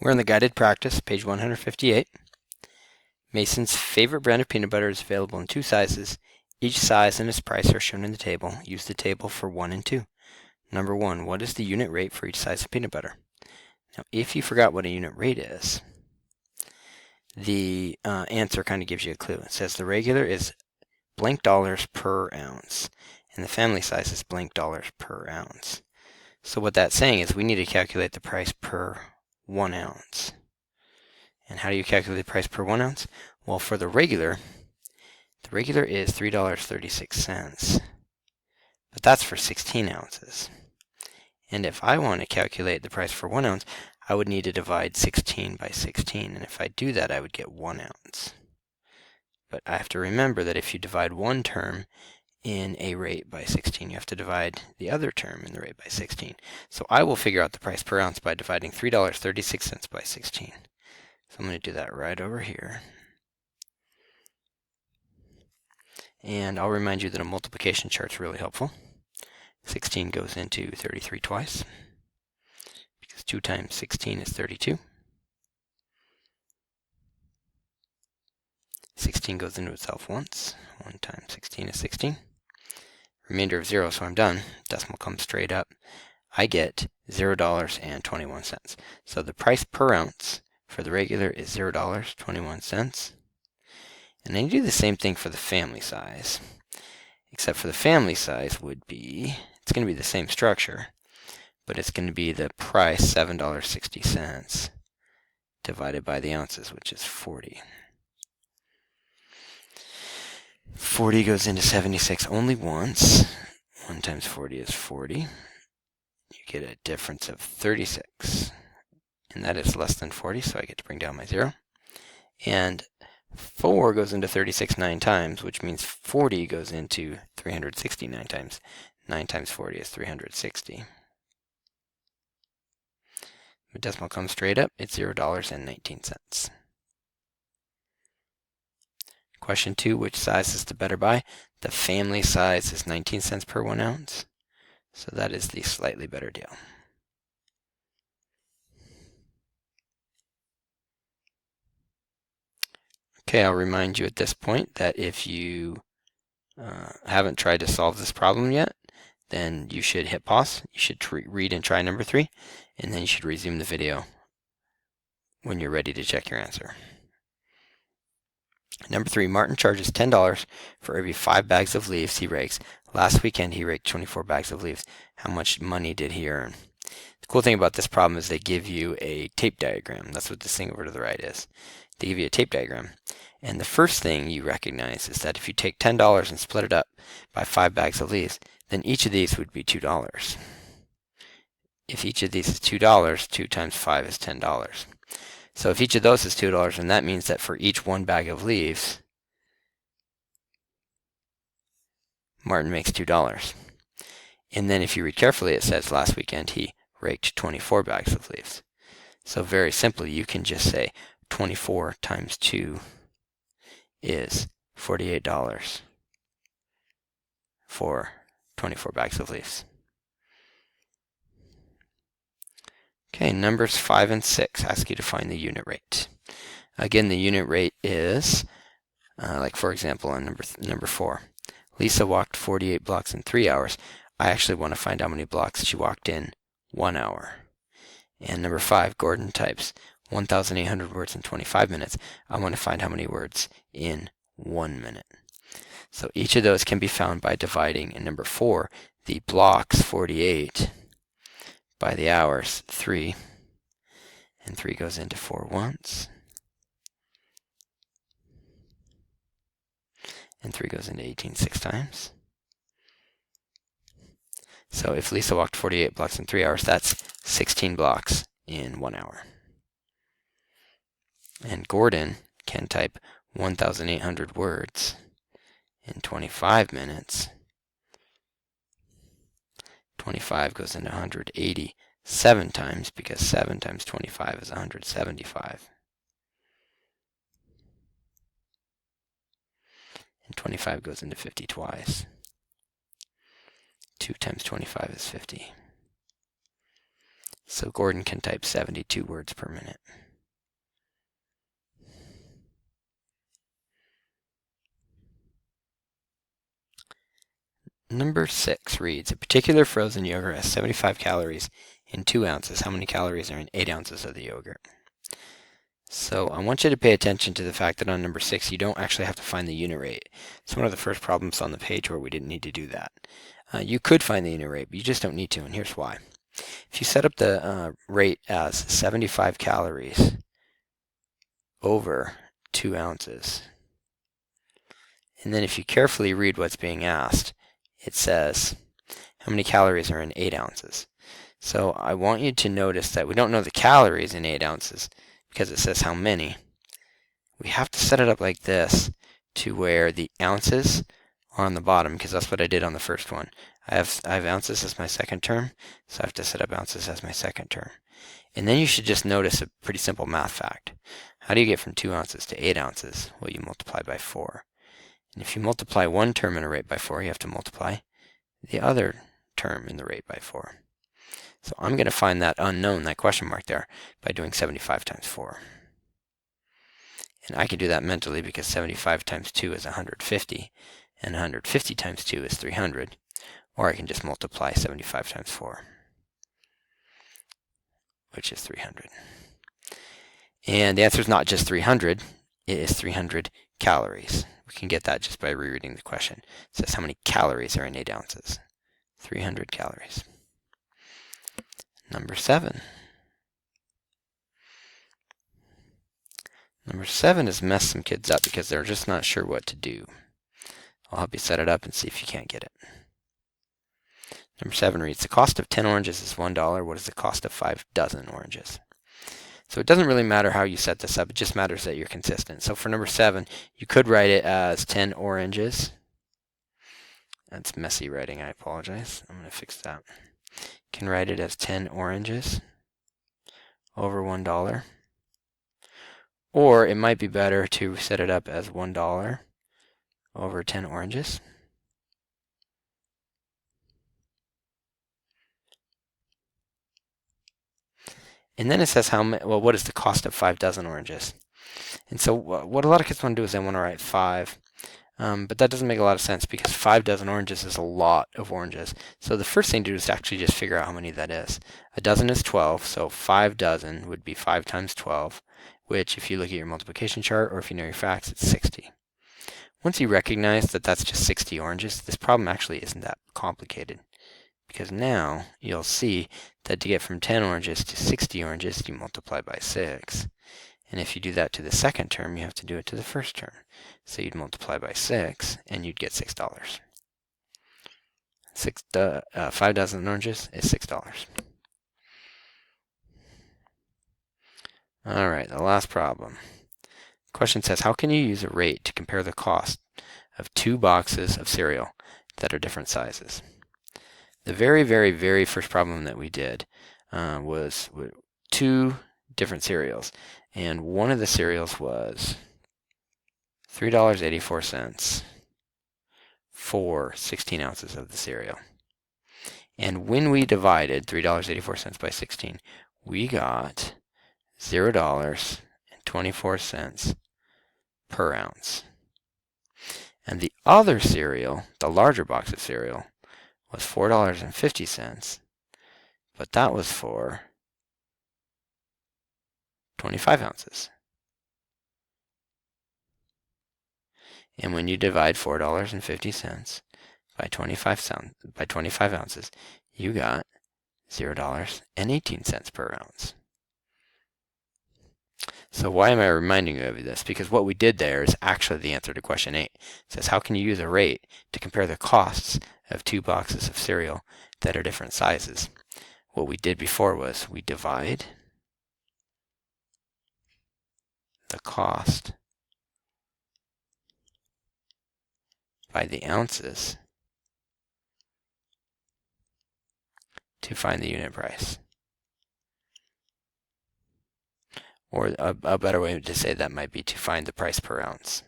We're in the guided practice, page 158. Mason's favorite brand of peanut butter is available in two sizes. Each size and its price are shown in the table. Use the table for 1 and 2. Number 1, what is the unit rate for each size of peanut butter? Now, if you forgot what a unit rate is, the answer kind of gives you a clue. It says the regular is blank dollars per ounce, and the family size is blank dollars per ounce. So what that's saying is we need to calculate the price per 1 ounce. And how do you calculate the price per 1 ounce? Well, for the regular is $3.36, but that's for 16 ounces. And if I want to calculate the price for 1 ounce, I would need to divide 16 by 16, and if I do that, I would get 1 ounce. But I have to remember that if you divide one term in a rate by 16, you have to divide the other term in the rate by 16. So I will figure out the price per ounce by dividing $3.36 by 16. So I'm going to do that right over here. And I'll remind you that a multiplication chart is really helpful. 16 goes into 33 twice, because 2 times 16 is 32. 16 goes into itself once. 1 times 16 is 16. Remainder of 0, so I'm done. Decimal comes straight up. I get $0.21. So the price per ounce for the regular is $0.21. And then you do the same thing for the family size, except for the family size would be, it's going to be the same structure, but it's going to be the price, $7.60, divided by the ounces, which is 40. 40 goes into 76 only once. 1 times 40 is 40. You get a difference of 36, and that is less than 40, so I get to bring down my 0. And 4 goes into 36 9 times, which means 40 goes into 369 times. 9 times 40 is 360. The decimal comes straight up. It's $0.19. Question 2, which size is the better buy? The family size is 19 cents per 1 ounce, so that is the slightly better deal. Okay, I'll remind you at this point that if you haven't tried to solve this problem yet, then you should hit pause. You should read and try number 3, and then you should resume the video when you're ready to check your answer. Number 3, Martin charges $10 for every 5 bags of leaves he rakes. Last weekend he raked 24 bags of leaves. How much money did he earn? The cool thing about this problem is they give you a tape diagram. That's what this thing over to the right is. They give you a tape diagram. And the first thing you recognize is that if you take $10 and split it up by 5 bags of leaves, then each of these would be $2. If each of these is $2, 2 times 5 is $10. So if each of those is $2, then that means that for each 1 bag of leaves, Martin makes $2. And then if you read carefully, it says last weekend he raked 24 bags of leaves. So very simply, you can just say 24 times 2 is $48 for 24 bags of leaves. Okay, numbers 5 and 6 ask you to find the unit rate. Again, the unit rate is, like for example, on number 4, Lisa walked 48 blocks in 3 hours. I actually want to find how many blocks she walked in 1 hour. And number 5, Gordon types 1,800 words in 25 minutes. I want to find how many words in 1 minute. So each of those can be found by dividing, in number 4, the blocks, 48, by the hours, 3. And 3 goes into 4 once. And 3 goes into 18 6 times. So if Lisa walked 48 blocks in 3 hours, that's 16 blocks in 1 hour. And Gordon can type 1,800 words in 25 minutes. 25 goes into 187 times, because 7 times 25 is 175. And 25 goes into 50 twice. 2 times 25 is 50. So Gordon can type 72 words per minute. Number 6 reads, a particular frozen yogurt has 75 calories in 2 ounces. How many calories are in 8 ounces of the yogurt? So I want you to pay attention to the fact that on number 6, you don't actually have to find the unit rate. It's one of the first problems on the page where we didn't need to do that. You could find the unit rate, but you just don't need to, and here's why. If you set up the rate as 75 calories over 2 ounces, and then if you carefully read what's being asked, it says how many calories are in 8 ounces. So I want you to notice that we don't know the calories in 8 ounces because it says how many. We have to set it up like this to where the ounces are on the bottom, because that's what I did on the first one. I have ounces as my second term, so I have to set up ounces as my second term. And then you should just notice a pretty simple math fact. How do you get from 2 ounces to 8 ounces? Well, you multiply by 4. And if you multiply one term in a rate by 4, you have to multiply the other term in the rate by 4. So I'm going to find that unknown, that question mark there, by doing 75 times 4. And I can do that mentally because 75 times 2 is 150, and 150 times 2 is 300. Or I can just multiply 75 times 4, which is 300. And the answer is not just 300, it is 300 calories. We can get that just by rereading the question. It says how many calories are in 8 ounces. 300 calories. Number 7. Number 7 has messed some kids up because they're just not sure what to do. I'll help you set it up and see if you can't get it. Number 7 reads, the cost of 10 oranges is $1. What is the cost of 5 dozen oranges? So it doesn't really matter how you set this up. It just matters that you're consistent. So for number 7, you could write it as 10 oranges. That's messy writing. I apologize. I'm going to fix that. You can write it as 10 oranges over $1. Or it might be better to set it up as $1 over 10 oranges. And then it says what is the cost of 5 dozen oranges? And so what a lot of kids want to do is they want to write 5. But that doesn't make a lot of sense because 5 dozen oranges is a lot of oranges. So the first thing to do is to actually just figure out how many that is. A dozen is 12, so 5 dozen would be 5 times 12, which if you look at your multiplication chart or if you know your facts, it's 60. Once you recognize that that's just 60 oranges, this problem actually isn't that complicated. Because now you'll see that to get from 10 oranges to 60 oranges, you multiply by 6. And if you do that to the second term, you have to do it to the first term. So you'd multiply by 6, and you'd get $6. 5 dozen oranges is $6. All right, the last problem. The question says, how can you use a rate to compare the cost of 2 boxes of cereal that are different sizes? The very, very, very first problem that we did was 2 different cereals. And one of the cereals was $3.84 for 16 ounces of the cereal. And when we divided $3.84 by 16, we got $0.24 per ounce. And the other cereal, the larger box of cereal, was $4.50, but that was for 25 ounces. And when you divide $4.50 by 25 ounces, you got $0.18 per ounce. So why am I reminding you of this? Because what we did there is actually the answer to question 8. It says, how can you use a rate to compare the costs of 2 boxes of cereal that are different sizes? What we did before was we divide the cost by the ounces to find the unit price. Or a better way to say that might be to find the price per ounce.